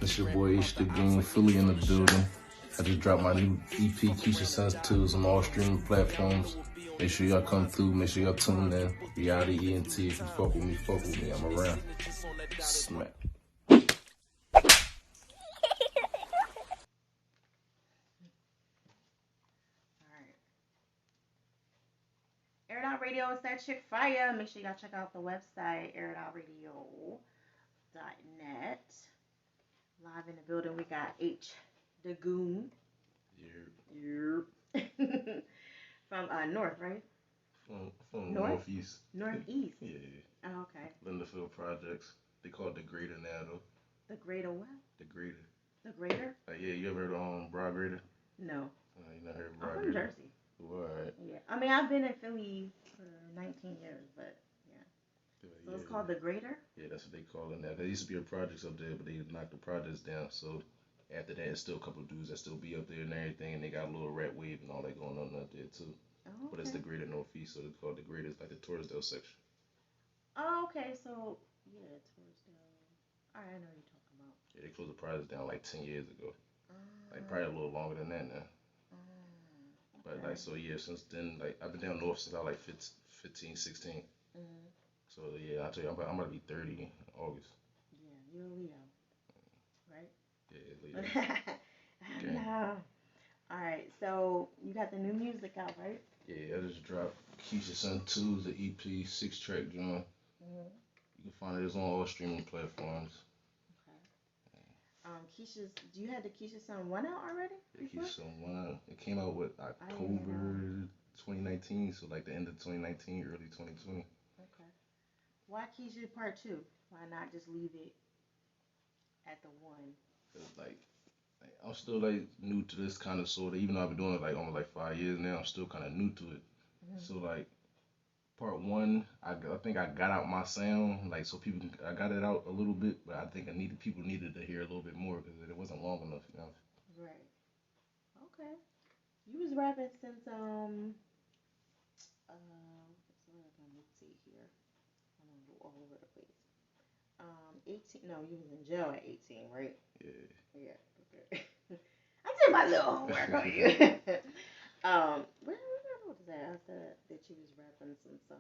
It's your boy H the Goon, Philly in the building. I just dropped my new EP, Keisha Sons 2, on all streaming platforms. Make sure y'all come through, make sure y'all tune in. Reality E.N.T. If you fuck with me, I'm around. Smack. Air Radio is that chick fire. Make sure y'all check out the website, air.radio.net. Live in the building, we got H the Goon. Yeah. From North, right? From Northeast. Northeast. Yeah. Oh, okay. Linderfield Projects. They call it the Greater now, though. The Greater what? The Greater. The Greater? Yeah, you ever heard of Broad Greater? No. You never heard of Broad I'm from Greater? Jersey. Alright. Yeah. I mean, I've been in Philly for 19 years, but yeah. So it's called the Greater? Yeah, that's what they call it now. There used to be a projects up there, but they knocked the projects down. So after that, it's still a couple of dudes that still be up there and everything, and they got a little rat wave and all that going on up there too. Oh, okay. But it's the Greater Northeast, so it's called the Greater. It's like the Torresdale section. Oh, okay. So yeah, Torresdale. All right, I know what you're talking about. Yeah, they closed the projects down like 10 years ago. Like probably a little longer than that now. Okay. But like so yeah, since then like I've been down north since I was like 15, 16. So yeah, I tell you, I'm gonna be 30 in August. Yeah, you're a Leo, right? Yeah, Leo. Okay. No. All right, so you got the new music out, right? Yeah, I just dropped Keisha Sons 2, the EP, 6-track joint. You can find it on all streaming platforms. Okay. Keisha's. Do you have the Keisha Sons 1 out already? Yeah, Keisha Sons 1 out. It came out with October 2019, so like the end of 2019, early 2020. Okay. Why Keisha Part 2? Why not just leave it at the 1? Like I'm still like new to this kind of sort of, even though I've been doing it like almost like 5 years now, I'm still kind of new to it. So like part 1, I think I got out my sound, like so people, I got it out a little bit, but I think people needed to hear a little bit more because it wasn't long enough, you know. Right. Okay. You was rapping since let's see here. I'm gonna go all over the place. 18. No, you was in jail at 18, right? Yeah. Yeah. Okay. I did my little homework on you. What was that? I said that you was rapping since no,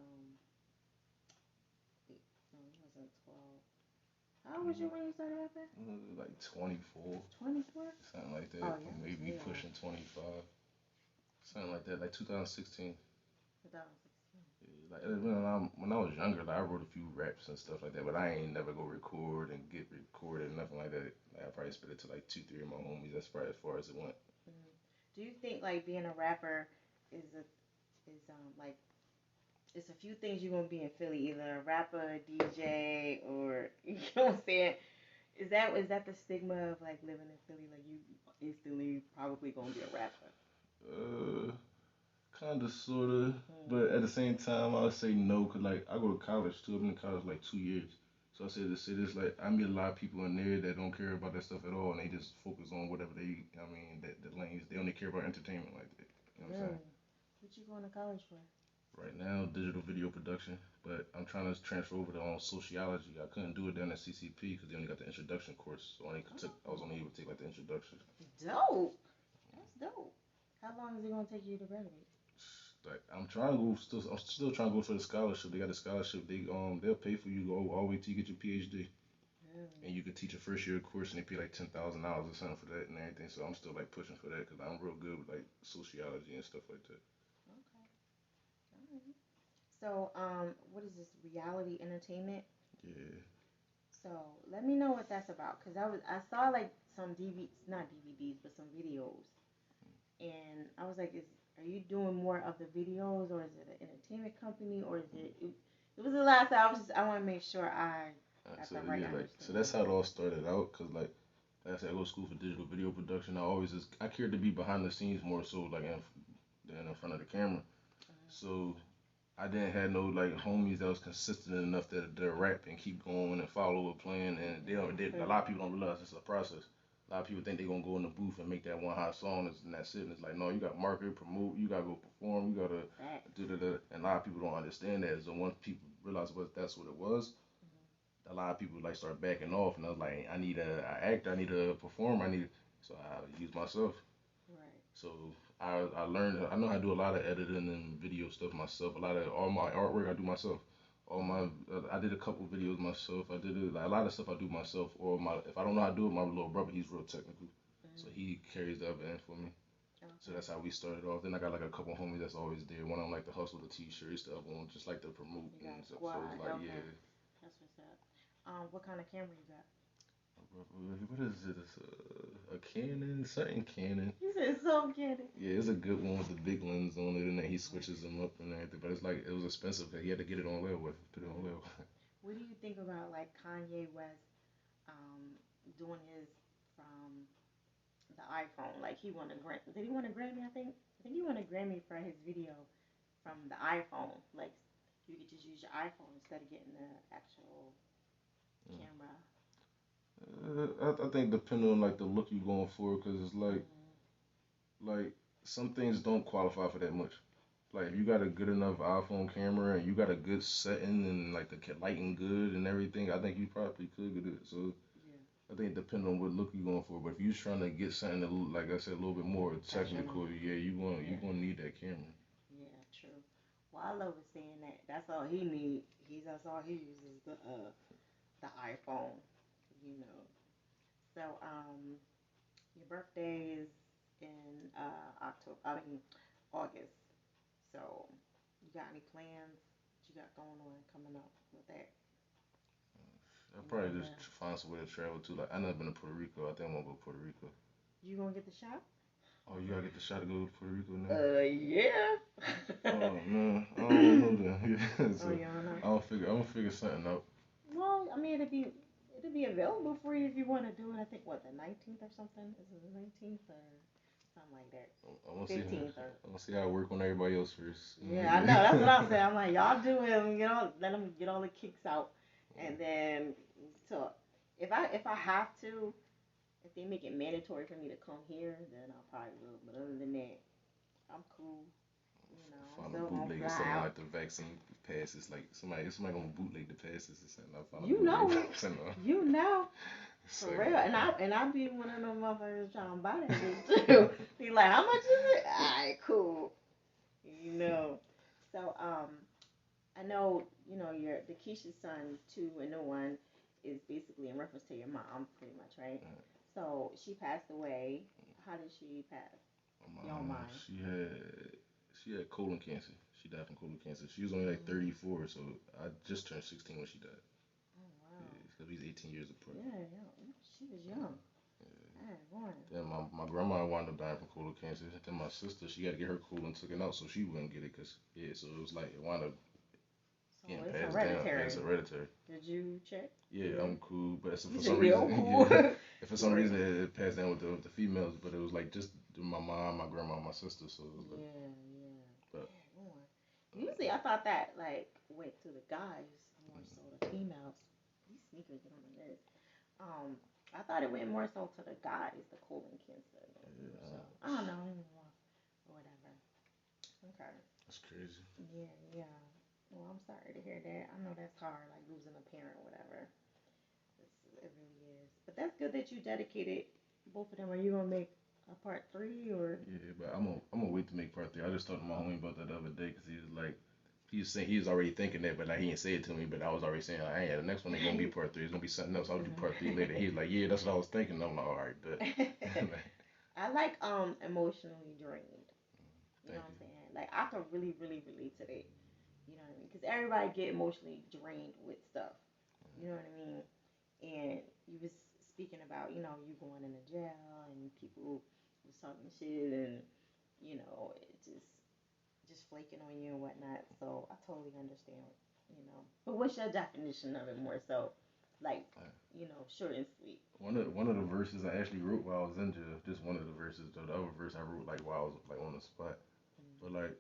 you wasn't 12. How old was you when you started rapping? Like 24. 24? Something like that. Oh, yeah. Maybe pushing 25. Something like that, like 2016. 2016. Yeah, like when I was younger, like I wrote a few raps and stuff like that, but I ain't never go record and get recorded, nothing like that. Like, I probably spit it to like 2, 3 of my homies. That's probably as far as it went. Do you think like being a rapper is like it's a few things you're gonna be in Philly, either a rapper, a DJ, or you know what I'm saying? Is that the stigma of like living in Philly? Like you instantly probably gonna be a rapper? Kinda, sorta, but at the same time, I would say no, cause like I go to college too. I've been in college like 2 years, so I said to say this, like I meet a lot of people in there that don't care about that stuff at all, and they just focus on whatever the lanes. They only care about entertainment like that. You know what I'm saying? What you going to college for? Right now, digital video production, but I'm trying to transfer over to sociology. I couldn't do it down at CCP because they only got the introduction course, so I was only able to take like the introduction. Dope. That's dope. How long is it gonna take you to graduate? Like I'm still trying to go for the scholarship. They got a scholarship. They'll pay for you all the way till you get your PhD. And you could teach a first year course and they pay like $10,000 or something for that and everything. So I'm still like pushing for that because I'm real good with like sociology and stuff like that. Okay. Alright. So what is this, reality entertainment? Yeah. So let me know what that's about, cause I saw like some not DVDs, but some videos, and I was like, are you doing more of the videos, or is it an entertainment company, or is it? It was the last time I want to make sure I got the right understanding. So that's how it all started out, cause like I said, I go to school for digital video production. I cared to be behind the scenes more so like than in front of the camera. So I didn't have no like homies that was consistent enough that they'll rap and keep going and follow a plan. And a lot of people don't realize it's a process. A lot of people think they're gonna go in the booth and make that one hot song and that's it. And it's like, no, you got to market, promote, you gotta go perform, you gotta do. And a lot of people don't understand that. So once people realize that's what it was, a lot of people like start backing off, and I was like, I need a actor, I need a performer, so I use myself. Right. So I learned, I know how to do a lot of editing and video stuff myself. A lot of all my artwork I do myself. All my I did a couple videos myself. I did like, a lot of stuff I do myself. Or my if I don't know how to do it, my little brother, he's real technical, so he carries the other end for me. Okay. So that's how we started off. Then I got like a couple homies that's always there. One of them like to hustle the t-shirts, the other one just like to promote You got and a stuff. So squad. it's like Okay. yeah. That's what's up. What kind of camera you got? What is it? It's a Canon, something Canon. You said so kidding. Yeah, it's a good one with the big lens on it, and then he switches them up and everything. But it's like it was expensive because he had to get it on layaway, put it on layaway. What do you think about like Kanye West um, doing his from the iPhone? Like he won a Grammy. Did he win a Grammy? I think he won a Grammy for his video from the iPhone. Like you could just use your iPhone instead of getting the actual camera. I think depending on like the look you going for, because it's like some things don't qualify for that much. Like if you got a good enough iPhone camera and you got a good setting and like the lighting good and everything, I think you probably could get it. So Yeah. I think it depends on what look you going for. But if you're trying to get something that look, like I said, a little bit more technical, yeah, you gonna need that camera. Yeah, true. Well, I love saying that. That's all he needs. That's all he uses the iPhone. You know. So your birthday is in October. I mean August. So you got any plans? What you got going on coming up with that? I'll probably just find some way to travel to. Like I never been to Puerto Rico. I think I want to go to Puerto Rico. You gonna get the shot? Oh, you gotta get the shot to go to Puerto Rico now. Yeah. Oh man, I don't know then. So Oh, you don't know. I'm gonna figure something out. Well, I mean, it'd be available for you if you want to do it. I think what the 19th or something is it the 19th or something like that. I want to see. 15th or. I want to see how I work on everybody else first. Yeah, I know. That's what I'm saying. I'm like, y'all do it. Let them get all the kicks out, and then talk. If I have to, if they make it mandatory for me to come here, then I probably will. But other than that, I'm cool. I'm Find a still gonna bootleg or fly something out. like the vaccine passes. Like somebody gonna bootleg the passes or something. I found a You know bootleg. it. You know. So, For real, and I be one of them motherfuckers trying to buy that bitch too. Be like, how much is it? Alright, cool. So I know your the Keisha's son 2 and the 1 is basically in reference to your mom, pretty much, right? So she passed away. How did she pass? my You don't mom, mind? she had colon cancer. She died from colon cancer. She was only like 34, so I just turned 16 when she died. Oh wow. Yeah, because he's 18 years apart. Yeah, she was young. Boy. Then my grandma wound up dying from colon cancer. Then my sister, she had to get her colon taken out so she wouldn't get it, so it was like it wound up So getting it's passed hereditary. down. It's hereditary. Did you check? Yeah, I'm cool, but for You some said, reason, I'm cool. if for some reason it passed down with the females, but it was like just my mom, my grandma, my sister, so it was like, Yeah. but Boy. Usually I thought that like went to the guys more so the females. These sneakers get on my nerves. I thought it went more so to the guys, the colon cancer. So I don't know anymore. Or whatever. Okay. that's crazy. Yeah. Well, I'm sorry to hear that. I know that's hard, like losing a parent or whatever. It really is. But that's good that you dedicated both of them. Are you gonna make a part 3 or? Yeah, but I'm gonna wait to make part 3. I just talked to my homie about that the other day because he was like. He was saying he was already thinking that, but like he didn't say it to me. But I was already saying, like, hey, the next one ain't gonna be part 3. It's gonna be something else. I'll do part 3 later. He was like, yeah, that's what I was thinking. I'm like, all right, but. I like emotionally drained. You know Thank what I'm you. saying? Like I can really, really relate to that. You know what I mean? Because everybody get emotionally drained with stuff. You know what I mean? And you was speaking about you going into jail and people was talking shit and it just flaking on you and whatnot. So I totally understand. But what's your definition of it more so? Like, short and sweet. One of the verses I actually wrote while I was in jail. Just one of the verses. The other verse I wrote like while I was like on the spot. But like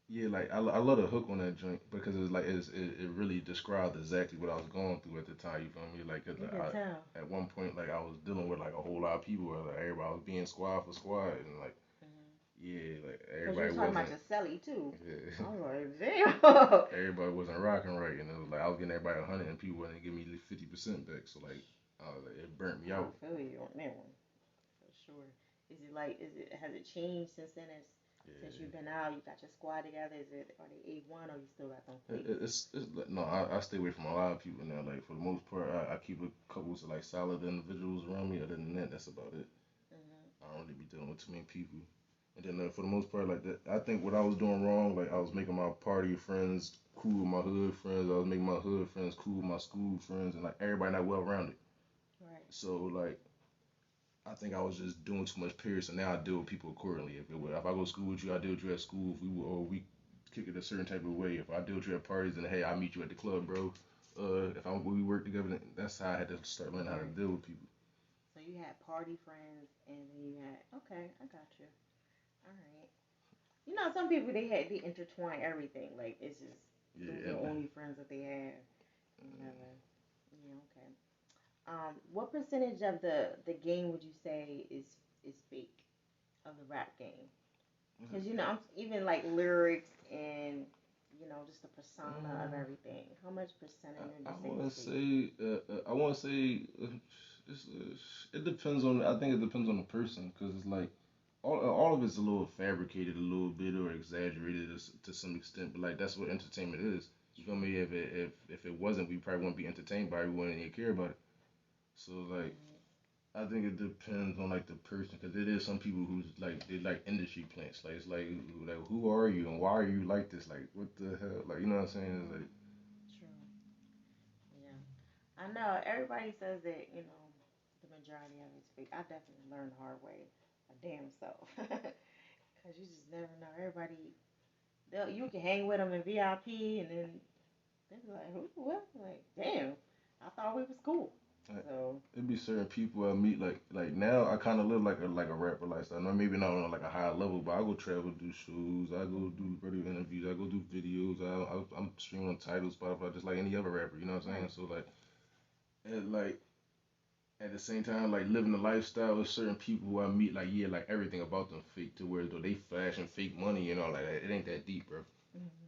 yeah, like I love the hook on that joint because it's like it really described exactly what I was going through at the time. You feel me? Like, You can tell. at one point, like I was dealing with like a whole lot of people. Like everybody was being squad for squad, and like Mm-hmm. Yeah, like Cause you everybody was talking wasn't. about your celly too. Yeah. I was like, damn. Everybody wasn't rocking right, and it was like I was getting everybody 100, and people wasn't giving me 50% back. So like, it burnt me I out. feel you on that one for sure. Has it changed since then? Since Yeah. you've been out, you got your squad together. Are they A1 or you still got them It, plates? it's like, no, I stay away from a lot of people now. Like for the most part, I keep a couple of like solid individuals around me. Other than that, that's about it. Mhm. I don't really be dealing with too many people. And then for the most part, like that, I think what I was doing wrong, like I was making my party friends cool with my hood friends. I was making my hood friends cool with my school friends, and like everybody not well rounded. Right. So like I think I was just doing too much period. So now I deal with people accordingly. If I go to school with you, I deal with you at school. If we kick it a certain type of way. If I deal with you at parties, then hey, I meet you at the club, bro. If we work together, then that's how I had to start learning how to Right. deal with people. So you had party friends, and then you had okay, I got you. All right. You know, some people they intertwine everything. Like it's just those Yeah, are the only friends that they have. Whatever. Yeah. Okay. What percentage of the game would you say is fake of the rap game? Because you know, even like lyrics and just the persona of everything. How much percentage would I you say is want to fake? say, I want to say, it's, it depends on. I think it depends on the person because it's like all of it's a little fabricated, a little bit or exaggerated to some extent. But like that's what entertainment is. You feel me? If it wasn't, we probably wouldn't be entertained by it. We wouldn't even care about it. So like Right. I think it depends on like the person because there is some people who's like they like industry plants. Like it's like who are you and why are you like this? Like what the hell? Like you know what I'm saying? It's like True. Yeah. I know everybody says that the majority of it's fake. I definitely learned the hard way, a damn self, because you just never know. You can hang with them in VIP, and then they be like, who, what? Like, damn, I thought we was cool. like, So, it be certain people I meet like now I kind of live like a rapper lifestyle. No, maybe not on like a high level, but I go travel, do shows, I go mm-hmm. do radio interviews, I go do videos. I'm streaming on Tidal, Spotify, just like any other rapper. You know what I'm saying? Right. So like at the same time, like living the lifestyle with certain people who I meet, like yeah, like everything about them fake to where though they flashing fake money, like it ain't that deep, bro. Mm-hmm.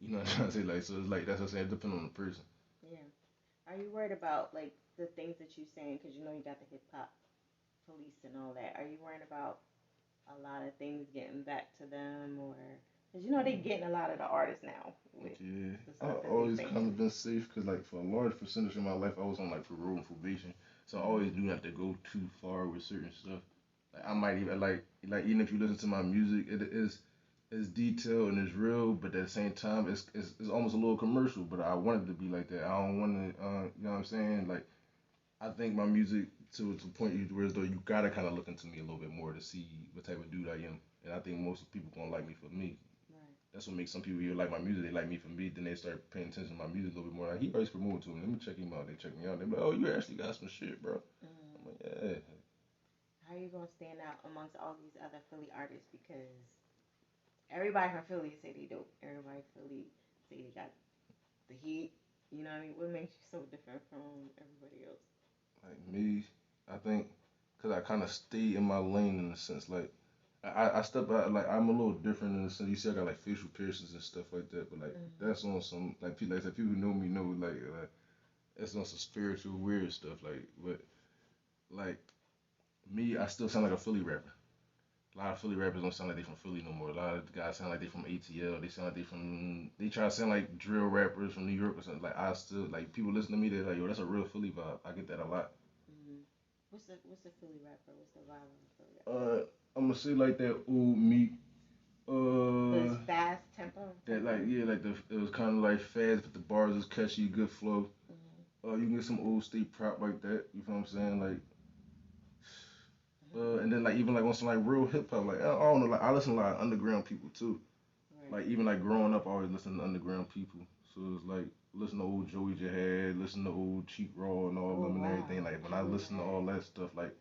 You know what I'm trying to say? Like so, it's like that's what I'm saying. It depends on the person. Yeah. Are you worried about like the things that you saying? Because you got the hip hop police and all that. Are you worried about a lot of things getting back to them, or because they getting a lot of the artists now with Yeah, the I stuff that they always saying? kind of been safe because like for a large percentage of my life, I was on like parole and probation, so I Mm-hmm. always knew not to go too far with certain stuff. Like I might even like even if you listen to my music, it is it's detailed and it's real, but at the same time, it's almost a little commercial. But I wanted to be like that. I don't want to, you know what I'm saying? Like I think my music to point you to where as though you gotta kind of look into me a little bit more to see what type of dude I am, and I think most people gonna like me for me. Right. That's what makes some people either like my music, they like me for me, then they start paying attention to my music a little bit more. Like he always promoting to me. Let me check him out. They check me out. They be like, oh, you actually got some shit, bro. I'm Mm. like, yeah. How you gonna stand out amongst all these other Philly artists? Because everybody from Philly say they dope. Everybody from Philly say they got the heat. You know what I mean? What makes you so different from everybody else? Like me, I think, cause I kind of stay in my lane in a sense. Like I step out, like I'm a little different in the sense. You see, I got like facial piercings and stuff like that, but like Mm-hmm. that's on some like people like I said, people who know me know like that's on some spiritual weird stuff. But like me, I still sound like a Philly rapper. A lot of Philly rappers don't sound like they from Philly no more. A lot of guys sound like they from ATL. They sound like they try to sound like drill rappers from New York or something. Like I still like people listen to me. They're like, yo, that's a real Philly vibe. I get that a lot. Mm-hmm. What's the Philly rapper? What's the vibe of the Philly rapper? Uh, I'm gonna say like that old meat. This Uh, fast tempo that type like beat. yeah, like it was kind of like fast, but the bars was catchy, good flow. Mm-hmm. You can get some old state prop like that. You feel what I'm saying? Like Mm-hmm. and then like even like on some like real hip hop. Like I don't know. Like I listen to a lot of underground people too. Right. Like even like growing up, I always listened to underground people. So it's like listen to old Joey Jihad, listen to old Cheap Raw and all Oh them and everything. wow, Like when I Joey listen to all Jihad. that stuff, like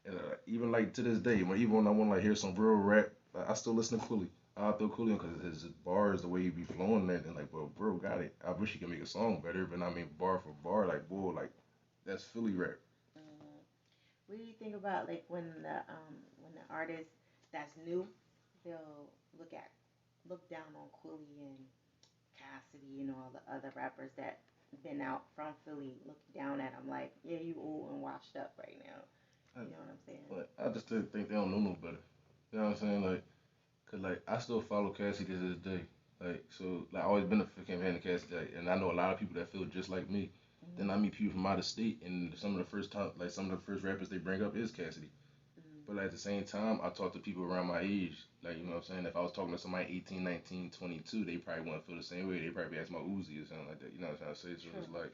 and, even like to this day, even when I want to like hear some real rap, like, I still listen to Cooley. I throw Cooley because his bars, the way he be flowing there, and like, bro, got it. I wish he could make a song better, but I mean, bar for bar, like, boy, like that's Philly rap. Mm-hmm. What do you think about like when the artist that's new they'll look down on Quilly and Cassidy and all the other rappers that been out from Philly, look down at them like, yeah, you old and washed up right now. I, You know what I'm saying? like, I just still think they don't know no better. You know what I'm saying? Like, cause like I still follow Cassie to this day. Like so, like I always been a fan of Cassie, like, and I know a lot of people that feel just like me. Then I Mm-hmm. meet people from out of state, and some of the first rappers they bring up is Cassidy. But like, at the same time, I talk to people around my age. Like, you know what I'm saying? If I was talking to somebody 18, 19, 22, they probably wouldn't feel the same way. They probably ask my Uzi or something like that. You know what I'm trying to say? So True. it's like,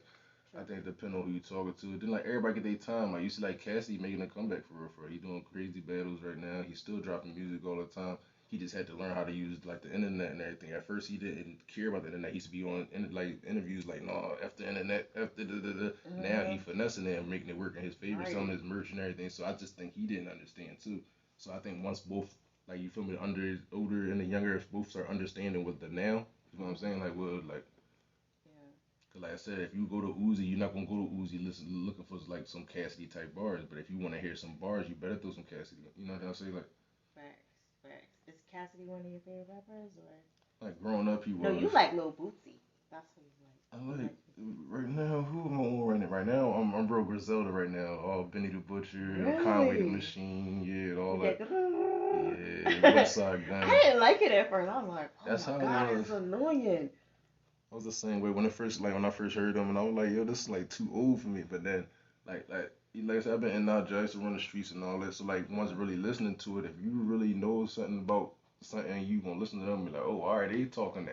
I True. think depending on who you talking to. Then like everybody get their time. Like you see like Cassie making a comeback for real, for real. He doing crazy battles right now. He's still dropping music all the time. He just had to learn how to use like the internet and everything. At first he didn't care about the internet. He used to be on like interviews like no F the internet, F the da, da, da. Now he Mm-hmm. finessing it and making it work in his favor, selling Right. his merch and everything. So I just think he didn't understand too. So I think once both like you feel me, under older and the younger, if both start understanding what the now, you know what I'm Mm-hmm. saying? Like well like Yeah. cause like I said, if you go to Uzi, you're not gonna go to Uzi looking for like some Cassidy type bars. But if you want to hear some bars, you better throw some Cassidy. You know what I'm saying? Facts. Facts. Is Cassidy one of your favorite rappers or? Like growing up, he No, you was. like Lil Bootsy. That's who you like. I You like like Bootsy. right now. Who am I on right now? Right now, I'm real Griselda right now. All Benny the Butcher, Conway the Really? Machine, yeah, all With that. that. Yeah, West Side I Gun. didn't like it at first. I was like, oh That's my how it god, was. it's annoying. I was the same way when when I first heard them, and I was like, yo, this is like too old for me. But then, like I said, I've been in and out, I used to run the streets and all that. So like, once really listening to it, if you really know something about something, you gonna listen to them and be like, oh, all right, they talking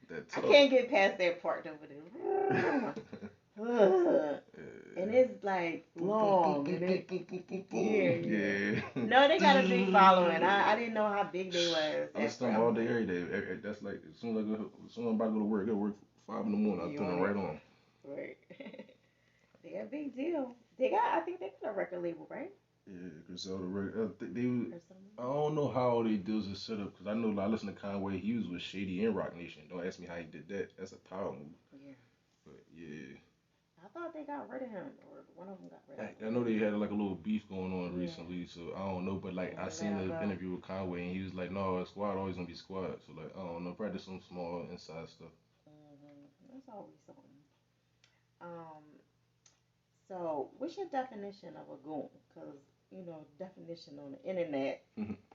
that I tough. can't get past that part over there. And it's like Boom, boom, boom, long boom, and boom, it boom, boom, boom, yeah, boom. yeah. Yeah. No, they got a big following. I didn't know how big they was I at listen to first. them I'm all day, like, every day. That's like as soon as I'm about to go to work 5 in the morning, I you turn on it it. right on. Right. They a big deal. They got I think they got a record label, right? Yeah, Griselda, Or something I like that. don't know how all they deals are set up because I know I listen to Conway Hughes with Shady and Rock Nation. Don't ask me how he did that. That's a power move. Yeah. But yeah, I thought they got rid of him or one of them got rid of I know they had like a little beef going on him. Yeah. recently, so I don't know. But like And I they let seen him the go. interview with Conway and he was like, "No, squad always gonna be squad." So like I don't know, probably some small inside stuff. That's always something. Um, so what's your definition of a goon? Because definition on the internet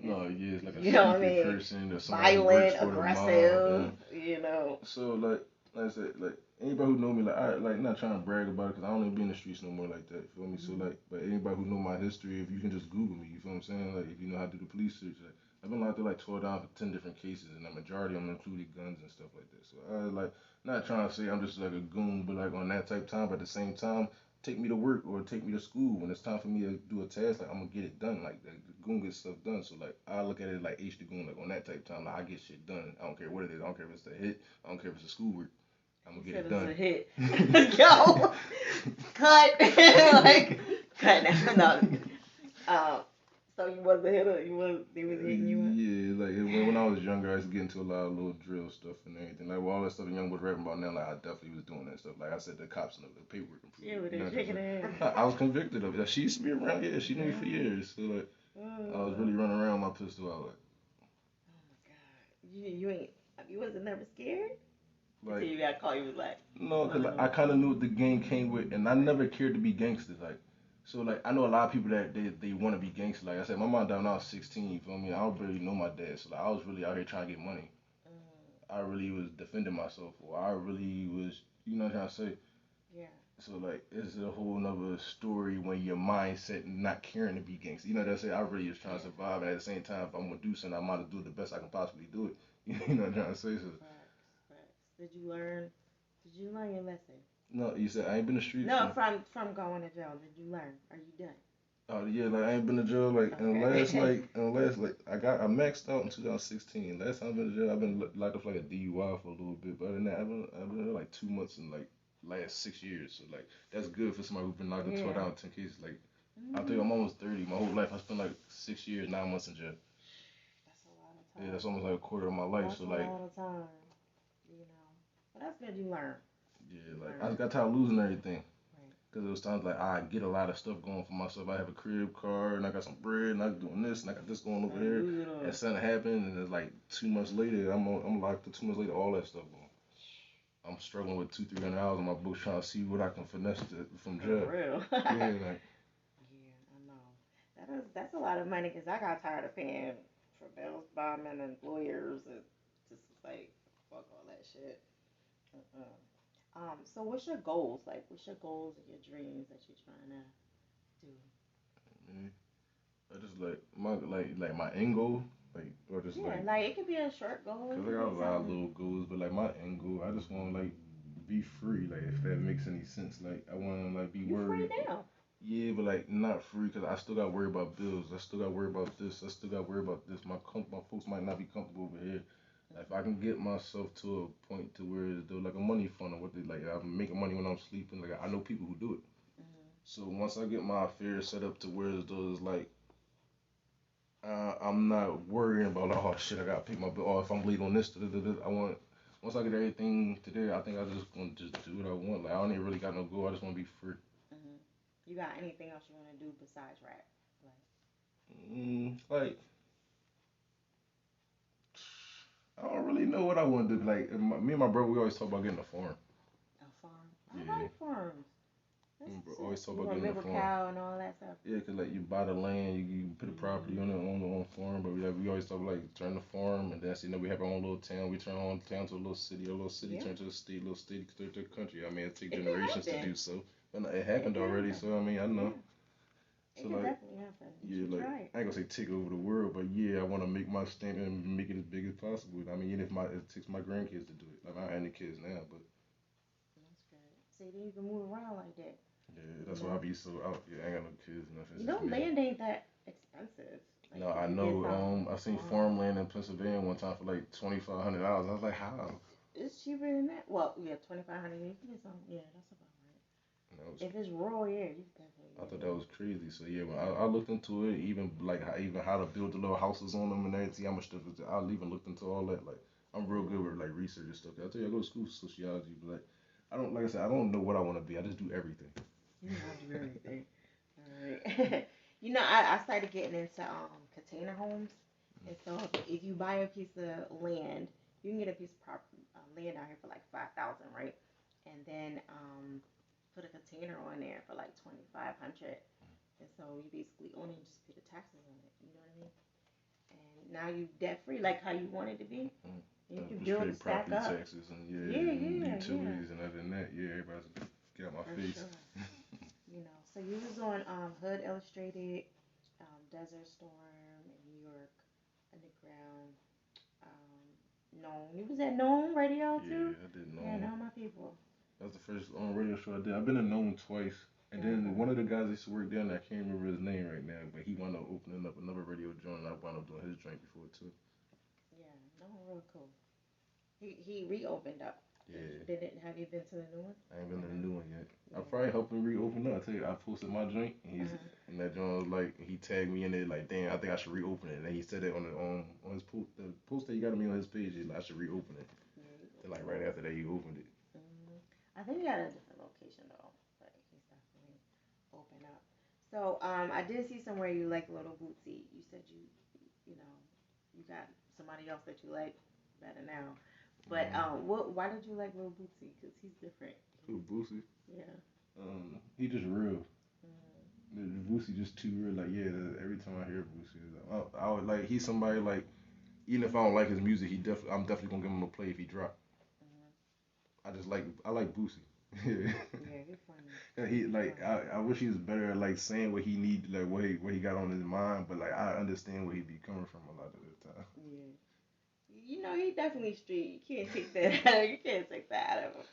is, No, yeah, it's like a you know what I secret mean, person or somebody who works violent, for the mob. aggressive. You know. So like I said, like anybody who know me, like I like not trying to brag about it because I don't even be in the streets no more like that. You feel me? So Mm-hmm. like, but anybody who know my history, if you can just Google me, you feel what I'm saying? Like if you know how to do the police search, like I've been locked up like 12 down for 10 different cases, and the majority of them included guns and stuff like that. So I like not trying to say I'm just like a goon, but like on that type of time, but at the same time. Take me to work or take me to school when it's time for me to do a task. Like I'm gonna get it done. Like the goon gets stuff done. So like I look at it like H the goon. Like on that type of time, like I get shit done. I don't care what it is. I don't care if it's the hit. I don't care if it's the schoolwork. I'm gonna He get said it it's a done. hit. Yo, cut. Like, cut now. No. So you was a hitter. They was hitting you up. Yeah, like when I was younger, I used to get into a lot of little drill stuff and everything. Like all that stuff the young boys rapping about now, like I definitely was doing that stuff. Like I said, the cops know the paperwork She improved. over You know there what I'm shaking her saying? head. I was convicted of it. She used to be around. Yeah, she knew me for Mm. years. So like I was Oh really running around with my pistol out. my god. You ain't. You wasn't never scared until Like you got caught. You was like, no, cause like, no. I kind of knew what the game came with, and I never cared to be gangster. Like, so like I know a lot of people that they want to be gangster. Like I said, my mom died when I was 16. You feel me? I don't really know my dad, so like I was really out here trying to get money. Mm, I really was defending myself, or I really was, you know what I'm trying to say. yeah. So like it's a whole nother story when your mindset not caring to be gangster. You know what I'm saying? I really was trying to Yeah. survive, and at the same time, if I'm gonna do something, I might as well do it the best I can possibly do it. You know what I'm trying to say? So Facts. Facts. Did you learn? Did you learn your lesson? no, you said I ain't been in the streets. No, from going to jail. Did you learn? Are you done? Oh yeah, like I ain't been to jail like Okay. in the last like I maxed out in 2016. Last time I've been to jail, I've been locked up for like a DUI for a little bit, but other than that, I've been there like 2 months in like last 6 years. So like that's good for somebody who's been locked up 12 Yeah. down 10 cases. Like I think Hmm. I'm almost 30. My whole life I spent like 6 years, 9 months in jail. That's a lot of Yeah, that's time. almost like a quarter of my life. That's So a like lot of time. You know. But that's good. You learn. yeah, You like I learn. got tired of losing everything. Right. Because it was times like I get a lot of stuff going for myself. I have a crib, car, and I got some bread, and I'm doing this, and I got this going over here. And something happened, and it's like 2 months later, I'm locked. 2 months later, all that stuff going. I'm struggling with $200-300 on my books, trying to see what I can finesse from jail. For real. Yeah, like. Yeah, I know. That's a lot of money because I got tired of paying for bills, bombing, and lawyers. It just was like, fuck all that shit. Uh-uh. So what's your goals? Like, what's your goals and your dreams that you're trying to do? Man, I just like my end goal, like or just Yeah, like it could be a short goal. Cause I got a lot of little goals, but like my end goal, I just want to like be free. Like if that makes any sense. Like I want to like be You worried. free now. Yeah, but like not free because I still got to worry about bills. I still got to worry about this. I still got to worry about this. My folks might not be comfortable over here. Like, if I can get myself to a point to where it's like a money funnel, what they like I'm making money when I'm sleeping. Like I know people who do it. Mm-hmm. So once I get my affairs set up to where it's like I'm not worrying about like, oh shit, I gotta pay my bill. Or if I'm late on this, I want. Once I get everything today, I think I just want to just do what I want. Like I don't even really got no goal. I just want to be free. Mm-hmm. You got anything else you want to do besides rap? Like I don't really know what I want to do. Like me and my brother, we always talk about getting a farm. A farm. I like farms. Always talk You about want getting a milk a farm. cow and all that stuff. Yeah, cause like you buy the land, you put a property on the farm. But we always talk like turn the farm, and then we have our own little town. We turn our own town to a little city turn to a state, little state turn to a country. I mean, it takes generations to do so, but it happened already. Happen. So I mean, I know. Yeah. So it like, definitely happen. yeah, like try it. I ain't gonna say take over the world, but yeah, I want to make my stamp and make it as big as possible. I mean, even if it takes my grandkids to do it. Like I ain't any kids now, but that's good. See, then you can move around like that. Yeah, that's why I be so out. Yeah, I ain't got no kids, nothing. You know, land ain't that expensive. Like, no, I know. I seen farmland in Pennsylvania one time for like $2,500. I was like, how? It's cheaper than that. Well, yeah, 2,500. You can get some. Yeah, that's about right. If it's rural, yeah, you definitely. I thought that was crazy. So yeah, when I looked into it, even like how to build the little houses on them and everything, how much stuff is there. I even looked into all that. Like I'm real good with like research and stuff. I tell you, I go to school for sociology, but like I don't like I said, I don't know what I want to be. I just do everything. You do everything. All right. You know, I started getting into container homes, and so if you buy a piece of land, you can get a piece of land out here for like 5,000, right? And then put a container on there for like 2,500, and so you basically own it and just pay the taxes on it. You know what I mean? And now you debt free, like how you want it to be. You can build and stack property up. Taxes and utilities and other than that, yeah, everybody's get out my face. Sure. You know, so you was on Hood Illustrated, Desert Storm in New York, Underground, Known. You was at Known Radio too? Yeah, I did Known. Yeah, know my people. That was the first radio show I did. I've been in Known twice. And then one of the guys that used to work there, and I can't remember his name right now, but he wound up opening up another radio joint, and I wound up doing his joint before too. Yeah, Known real cool. He reopened up. Yeah. Have you been to the new one? I ain't been to the new one yet. Yeah. I probably helped him reopen up. I tell you, I posted my joint, and and that joint was like, he tagged me in it, like, damn, I think I should reopen it. And he said it on his post, the post that he got me on his page. He's like, I should reopen it. Then like right after that, he opened it. I think he got a different location though, but he's definitely open up. So I did see somewhere you like Little Bootsy. You said you know, you got somebody else that you like better now. But why did you like Lil Bootsy? Because he's different. Lil Bootsy? Yeah. He just real. Bootsy just too real. Like yeah, every time I hear Bootsy, I would like he's somebody like even if I don't like his music, I'm definitely gonna give him a play if he drop. I like Bootsy. Yeah, he's funny. He like I wish he was better at like saying what he need like what he got on his mind, but like I understand where he be coming from a lot of the time. Yeah. You know, he definitely street. You can't take that. You can't take that out of him.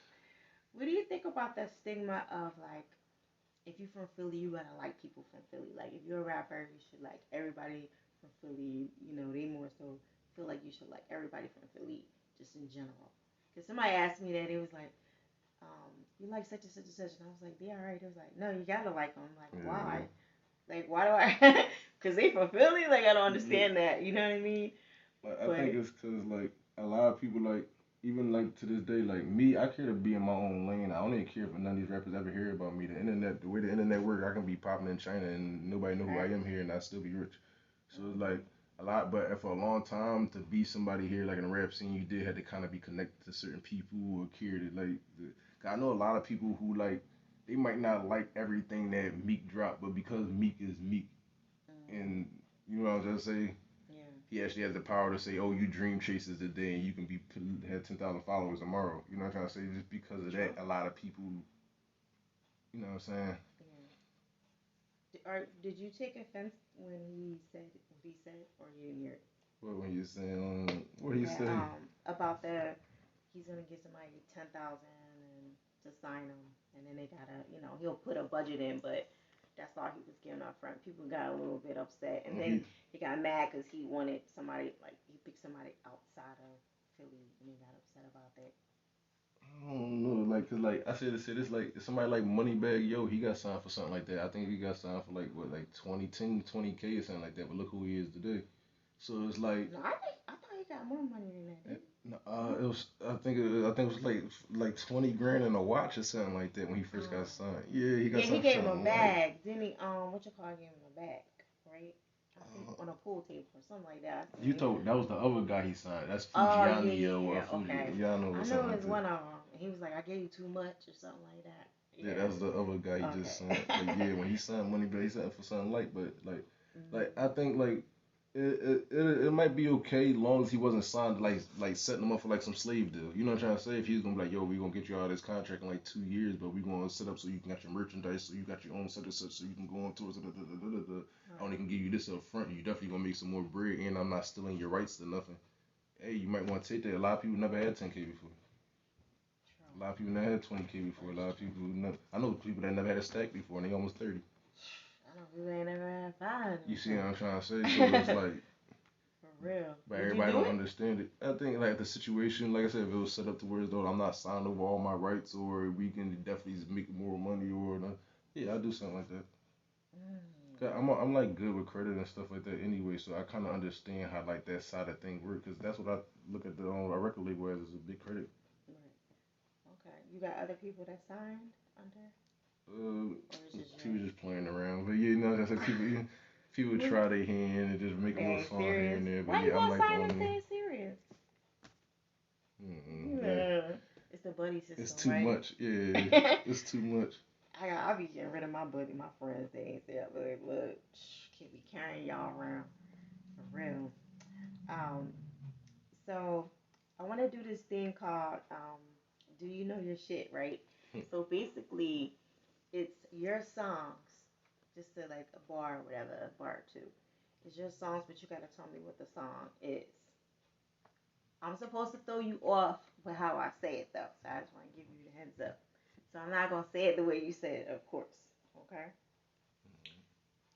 What do you think about the stigma of like, if you're from Philly, you gotta like people from Philly. Like, if you're a rapper, you should like everybody from Philly. You know, they more so feel like you should like everybody from Philly, just in general. Cause somebody asked me that, it was like, you like such and such and such, and I was like, yeah, all right. It was like, no, you gotta like them. Like, why? Like, why do I? Cause they from Philly. Like, I don't understand that. You know what I mean? Like, I think it's cause like a lot of people like even like to this day, like me, I care to be in my own lane. I don't even care if none of these rappers ever hear about me. The internet, the way the internet works, I can be popping in China and nobody know who I am here, and I still be rich. So it's like a lot, but for a long time to be somebody here, like in the rap scene, you did have to kind of be connected to certain people or care to like. I know a lot of people who like they might not like everything that Meek dropped, but because Meek is Meek, and you know what I'm just saying, Yeah. he actually has the power to say, "Oh, you dream chasers today, and you can be have 10,000 followers tomorrow." You know what I'm trying to say? Just because of that, a lot of people, you know what I'm saying? Did you take offense when he said what he said, or you didn't hear it? What when you saying? What he That say? about the he's gonna give somebody 10,000 and to sign him, and then they gotta he'll put a budget in, but that's all he was giving up front. People got a little bit upset, and then he got mad because he wanted somebody like he picked somebody outside of Philly, and he got upset about that. I don't know, like, cause like I said this like somebody like Moneybag Yo, he got signed for something like that. I think he got signed for like what, like 20K or something like that. But look who he is today. So it's like, No, I thought he got more money than that. Didn't he? it was I think it was like 20 grand in a watch or something like that when he first got signed. Yeah, he got Yeah, he signed for gave him a something bag. Didn't he? What you call gave him a bag, right? I think on a pool table or something like that. You told that was the other guy he signed. That's Oh Fujiani yeah. Okay. Fujiano I or know something it like was that. one of them. He was like, I gave you too much or something like that. Yeah, Yeah. that was the other guy he just signed. But yeah, when he signed Moneybag, he signed for something light. But like I think like it might be okay long as he wasn't signed like setting him up for like some slave deal. You know what I'm trying to say? If he's gonna be like, yo, we gonna get you out of this contract in like 2 years, but we gonna set up so you can get your merchandise, so you got your own such and such, so you can go on tours. I only can give you this up front. You definitely gonna make some more bread, and I'm not stealing your rights to nothing. Hey, you might want to take that. A lot of people never had 10K before. A lot of people never had 20K before. A lot of people, I know people that never had a stack before, and they almost 30. I know people ain't never had five. You see what I'm trying to say? So it's like, for real. but everybody don't understand it. I think like the situation, like I said, if it was set up to where though I'm not signed over all my rights, or we can definitely make more money, or yeah, I do something like that. I'm like good with credit and stuff like that anyway, so I kind of understand how like that side of thing works, because that's what I look at the record label as is a big credit. Right. Okay. You got other people that signed under? People just playing around, but yeah, you know, that's like people try their hand and just make a little song here and there. But why yeah, you I'm gonna like the sign only. and serious? Yeah. It's the buddy system. It's too right? much. Yeah, it's too much. I'll be getting rid of my buddy, my friends. They ain't say, look, can't be carrying y'all around for real. Um, so I want to do this thing called Do You Know Your Shit, right? So basically, it's your songs, just to like a bar or whatever, a bar or two. It's your songs, but you gotta tell me what the song is. I'm supposed to throw you off with how I say it though, so I just want to give you the heads up. So I'm not gonna say it the way you said it, of course. Okay.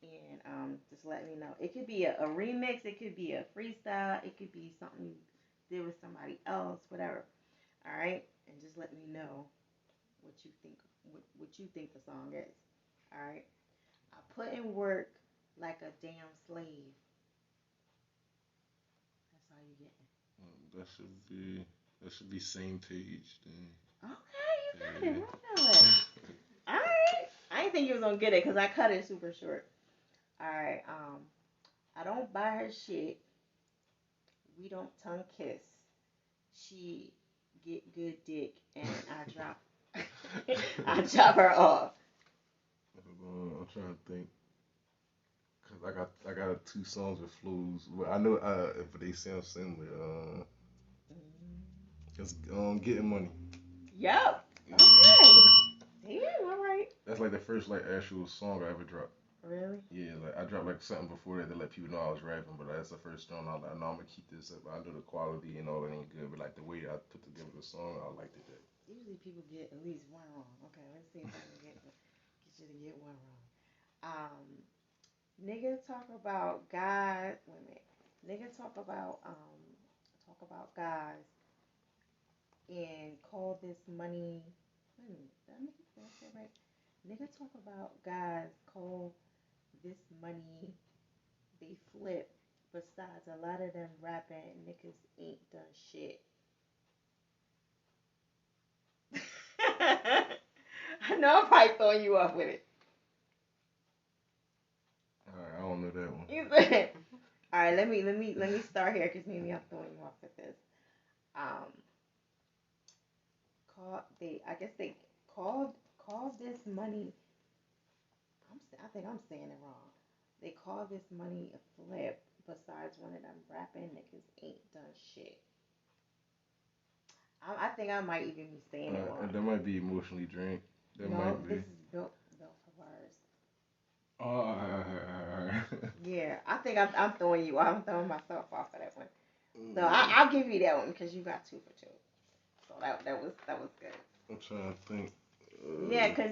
And just let me know. It could be a remix. It could be a freestyle. It could be something you did with somebody else. Whatever. All right. And just let me know what you think. What you think the song is. All right. I put in work like a damn slave. That's all you getting. That should be same page then. Okay, you got it. All right. I didn't think you was gonna get it because I cut it super short. All right. I don't buy her shit. We don't tongue kiss. She get good dick, and I drop. I chop her off. I'm trying to think. Cause I got two songs with flows. Well, I know but they sound similar. It's Getting Money. Yep. Okay. Yeah. All right. That's like the first like actual song I ever dropped. Really? Yeah, like I dropped like something before that to let people know I was rapping, but that's the first song. I was like, no, I'm gonna keep this up. I know the quality and all that ain't good, but like the way I put together the song, I liked it. That. Usually people get at least one wrong. Okay, let's see if I can get you to get one wrong. Nigga talk about God. Wait a minute. Nigga talk about guys and call this money. Wait a minute. Did I say right? Nigga talk about guys call this money they flip. Besides, a lot of them rapping niggas ain't done shit. I know I'm probably throwing you off with it. Alright, I don't know that one. You said, all right. Let me start here because maybe I'm throwing you off with this. Um, I guess they called this money. I think I'm saying it wrong. They call this money a flip. Besides one of them rapping niggas ain't done shit. I think I might even be saying it wrong. That might be emotionally drained. That No, might be. this is built for bars. Oh, alright. Yeah, I think I'm throwing you. I'm throwing myself off of that one. So I'll give you that one because you got 2 for 2. So that was good. I'm trying to think. Yeah, because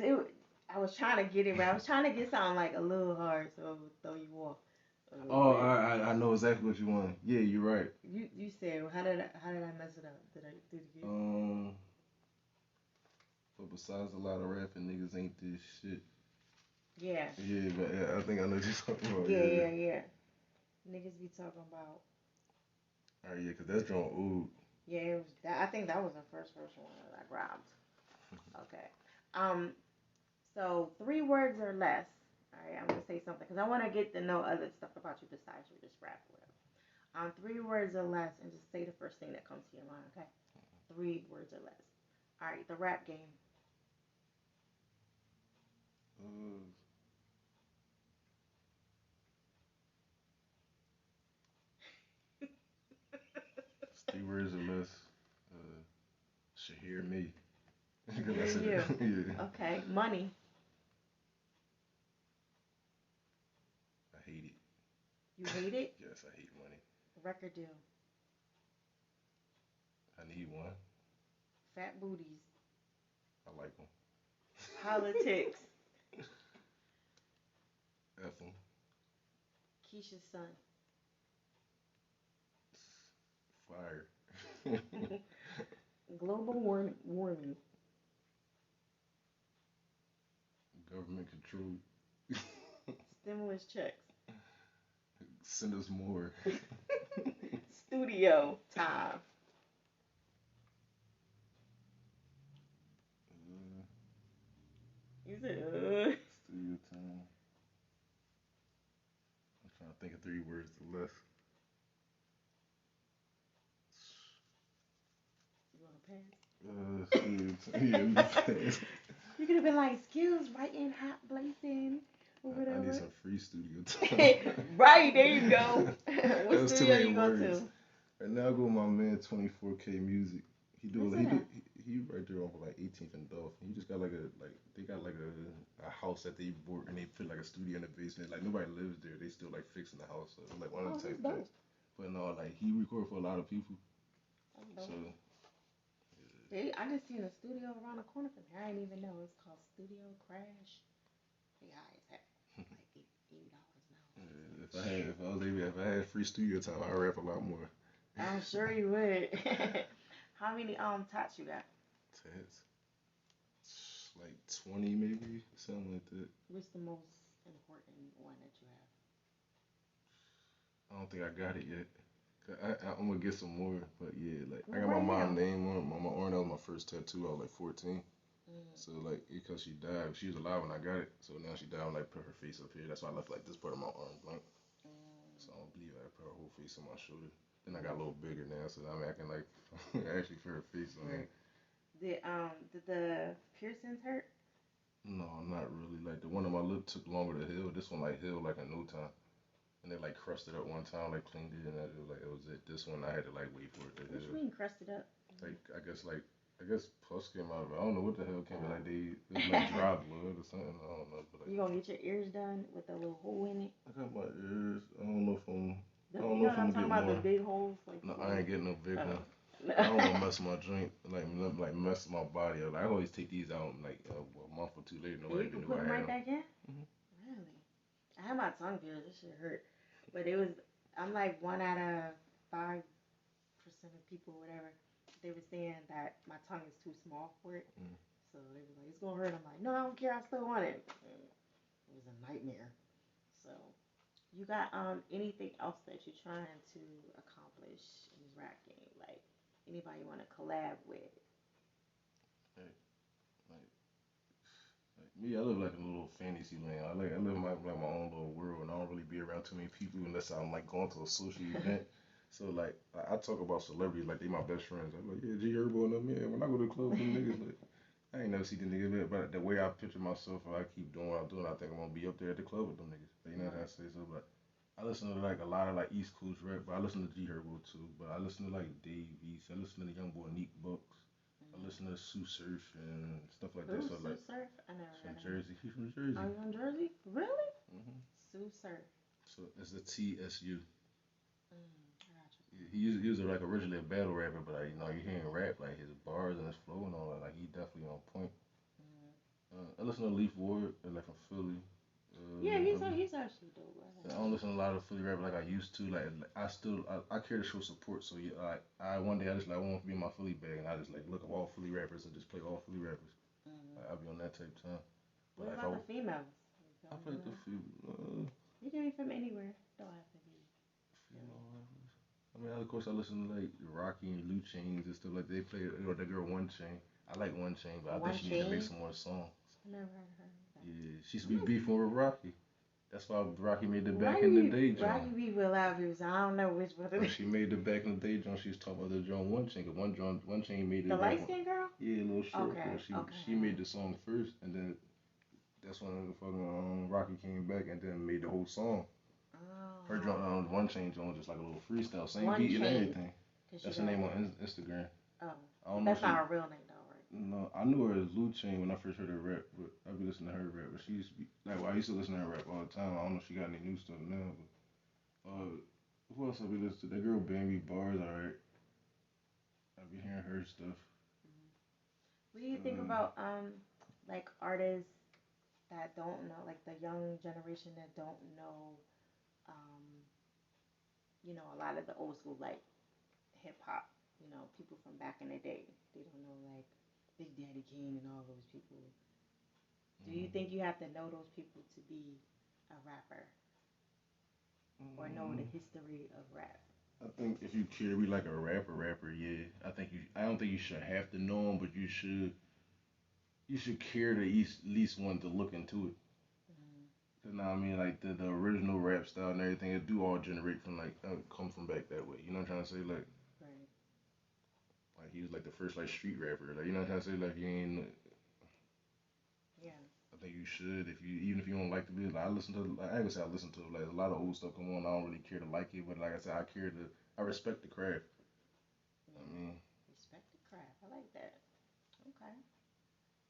I was trying to get it right. I was trying to get something like a little hard so it would throw you off a little bit. I know exactly what you want. Yeah, you're right. You said how did I mess it up? Did it get? But besides a lot of rapping niggas ain't this shit. Yeah. Yeah, but yeah, I think I know what you're talking about. Yeah. Niggas be talking about. Alright, yeah, cause that's drawing old. Yeah, it was that. I think that was the first one that I grabbed. Okay. So 3 words or less. All right, I'm gonna say something because I want to get to know other stuff about you besides you just rap or whatever. 3 words or less, and just say the first thing that comes to your mind. Okay. 3 words or less. All right, the rap game. Uh, it's 3 words or less. Should hear me. Should hear you. Yeah. Okay, money. I hate it. You hate it. Yes, I hate money. Record deal. I need one. Fat booties. I like them. Politics. F them. Keisha's son. Fire. Global warming. Government control. Stimulus checks. Send us more. Studio time. You said, Studio time. I'm trying to think of 3 words or less. You want to pass? Yeah, You could have been like, skills, writing, hot blazing, or I whatever. need some free studio time. Right, there you go. What That's too studio many you go words. to? Right now I go with my man 24K Music. Where's it at? He right there on like 18th and Dolphin. He just got they got like a house that they bought and they put like a studio in the basement. Like nobody lives there. They still like fixing the house. So it's like one of Oh, the that's type dope. things. But no, like he record for a lot of people. That's So dope. I just seen a studio around the corner from here. I didn't even know. It's called Studio Crash. They high as heck. Like $80 an hour. If I had free studio time, I'd rap a lot more. I'm sure you would. How many tats you got? Tats, like 20 maybe, something like that. What's the most important one that you have? I don't think I got it yet. I'm gonna get some more, but yeah, like I Well, got my right mom's now. name on my arm. That was my first tattoo. I was like 14. So like because she died, she was alive when I got it. So now she died, I like put her face up here. That's why I left like this part of my arm blank. So I don't believe I put her whole face on my shoulder. Then I got a little bigger now, so I'm acting like I actually put her face on there. Did the piercings hurt? No, not really. Like the one on my lip took longer to heal. This one like healed like in no time. And they like crusted up one time, like cleaned it, and it was like it was it. This one I had to like wait for it to What you heal. mean crusted up? Like I guess pus came out of it. I don't know what the hell came out. Like it was like dry blood or something. I don't know. But like You gonna get your ears done with a little hole in it? I got my ears. I don't know if I'm. I You don't know know if what I'm I'm gonna talking get about? The more. big holes, like. No, I ain't getting no big one. No. I don't want to mess my joint, like mess my body up. Like, I always take these out like a month or two later. Nobody You even can knew put I them had right them. back in. Really? I had my tongue pierced. This shit hurt, but it was. I'm like 1 out of 5% of people, whatever. They were saying that my tongue is too small for it, so they were like, "It's gonna hurt." I'm like, "No, I don't care. I still want it." It was a nightmare. So, you got anything else that you're trying to accomplish in this rap game? Like anybody you want to collab with? Me, I live like a little fantasy land. I live like my own little world, and I don't really be around too many people unless I'm like going to a social event. So like I talk about celebrities like they my best friends. I'm like, yeah, G Herbo and them. Yeah, when I go to the club, them niggas like I ain't never see the niggas, but the way I picture myself, if I keep doing what I'm doing, I think I'm gonna be up there at the club with them niggas. You know what I say? So, but I listen to like a lot of like East Coast rap, but I listen to G Herbo too. But I listen to like Dave East. I listen to the Young Boy Neek Bucks. I listen to Sue Surf and stuff like that. Who's So Sue like Surf? I never from heard of him. Jersey, he's from Oh, Jersey. you from Jersey? Really? Hmm. Sue Surf. So it's a TSU. I got you. He was like originally a battle rapper, but like, you know you hear him rap like his bars and his flow and all that. Like he definitely on point. I listen to Leaf Ward, like from Philly. Yeah, he's actually dope. I don't listen to a lot of Philly rap like I used to. Like I still I care to show support. So yeah, like I one day I just like I want to be in my Philly bag and I just like look up all Philly rappers and just play all Philly rappers. Like, I'll be on that type of time. But What like about the females? I play the You can be from anywhere. Don't have to be. female rappers. I mean, of course I listen to like Rocky and Lou Chains and stuff like they play. You know, that girl One Chain. I like One Chain, but I think One she needs to make Chain? some more songs. I never heard her. Yeah, she used to be beefing with Rocky. That's why Rocky made the Why back do in the you day why joint. do you be with loud views? I don't know which one it When is. she made the back in the day joint, she was talking about the joint One Chain. Cause One Chain made The it back light when, skinned girl? yeah, a little short Okay, girl. okay. She made the song first, and then that's when the fucking Rocky came back and then made the whole song. Her joint Oh. One Chain joint was just like a little freestyle, same One beat and Chain. everything. Cause That's she her got name on Instagram. oh. I don't know if That's she. not her real name though, right? No, I knew her as Lou Chain when I first heard her rap, but I be listening to her rap. But she used to be like, well, I used to listen to her rap all the time. I don't know if she got any new stuff now, but who else I be listening to? That girl Bambi Bars, alright. I be hearing her stuff. What do you think about like artists that don't know, like the young generation that don't know, um, a lot of the old school like hip hop, people from back in the day. They don't know like Big Daddy Kane and all those people. Do you think you have to know those people to be a rapper or know the Mm, history of rap? I think if you care to be like a rapper, yeah. I don't think you should have to know them, but you should care to at least want to look into it. Mm, Cause now I mean, like the original rap style and everything, it do all generate from like come from back that way. You know what I'm trying to say? right. Like he was like the first like street rapper. Like you know what I'm trying to say? Like you ain't. Yeah. I think you should if you even if you don't like the music. Like, I listen to like I ain't gonna say I listen to like a lot of old stuff come on. I don't really care to like it, but like I said, I respect the craft. I Mm. mean, Respect the craft. I like that. Okay.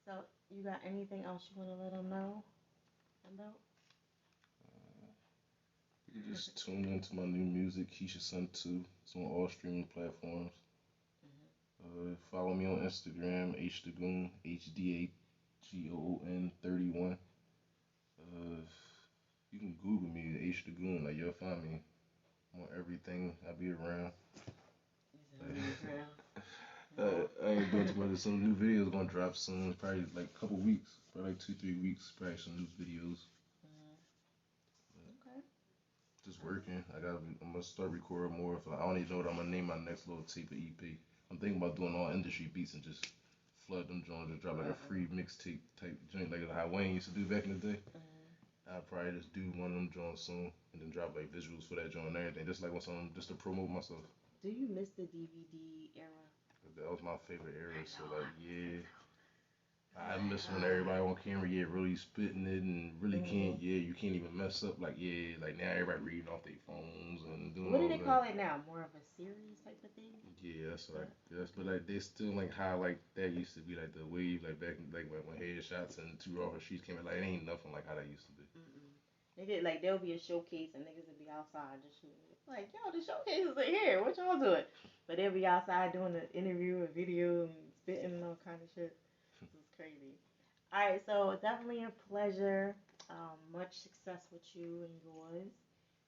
So you got anything else you want to let them know about? you can just tune into my new music, Keisha Sun 2. It's on all streaming platforms. Follow me on Instagram, H the Goon, HDAGOON 31. Uh, you can Google me, H the Goon, like you'll find me on everything. I'll be around. I ain't doing too much. Some new videos gonna drop soon. Probably like a couple weeks, probably like 2 3 weeks. Probably some new videos. Okay. Just working. I'm gonna start recording more. I don't even know what I'm gonna name my next little tape or EP. I'm thinking about doing all industry beats and just flood them joints. Just drop like a free mixtape type joint like how Wayne used to do back in the day. I'll probably just do one of them joints soon and then drop like visuals for that joint and everything. Just like on something just to promote myself. Do you miss the DVD era? That was my favorite era. So like yeah. I miss when everybody on camera, yeah, really spitting it and really can't, yeah, you can't even mess up. Like, yeah, like now everybody reading off their phones and doing What do all they that. call it now? More of a series type of thing? Yeah, but like they still like how like that used to be like the wave like back in, like when Headshots and Two Raw Streets came out, like it ain't nothing like how that used to be. Mm-mm. They did like there'll be a showcase and niggas will be outside just shooting. Like yo, the showcases are here. What y'all doing? But they'll be outside doing an interview, a video, and spitting and all kind of shit. This is crazy. All right, so definitely a pleasure. Much success with you and yours.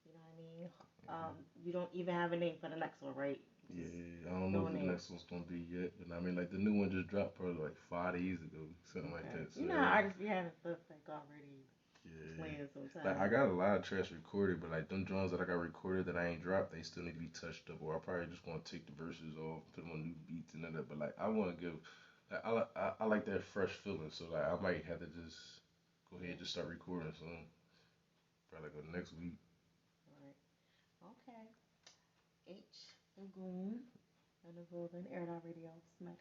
You know what I mean? You don't even have a name for the next one, right? Yeah, I don't know No what the name. next one's gonna be yet, but I mean like the new one just dropped probably like 5 days ago, something like Okay. that. So You know how artists be having stuff like already yeah. planned sometimes. Like I got a lot of tracks recorded, but like them drums that I got recorded that I ain't dropped, they still need to be touched up. Or I probably just gonna take the verses off, put them on new beats and all that. But like I want to give I like that fresh feeling, so like I might have to just go ahead and just start recording soon. Probably like next week. Alright. Okay. H. The Goon. And the Golden Air Radio. Smack.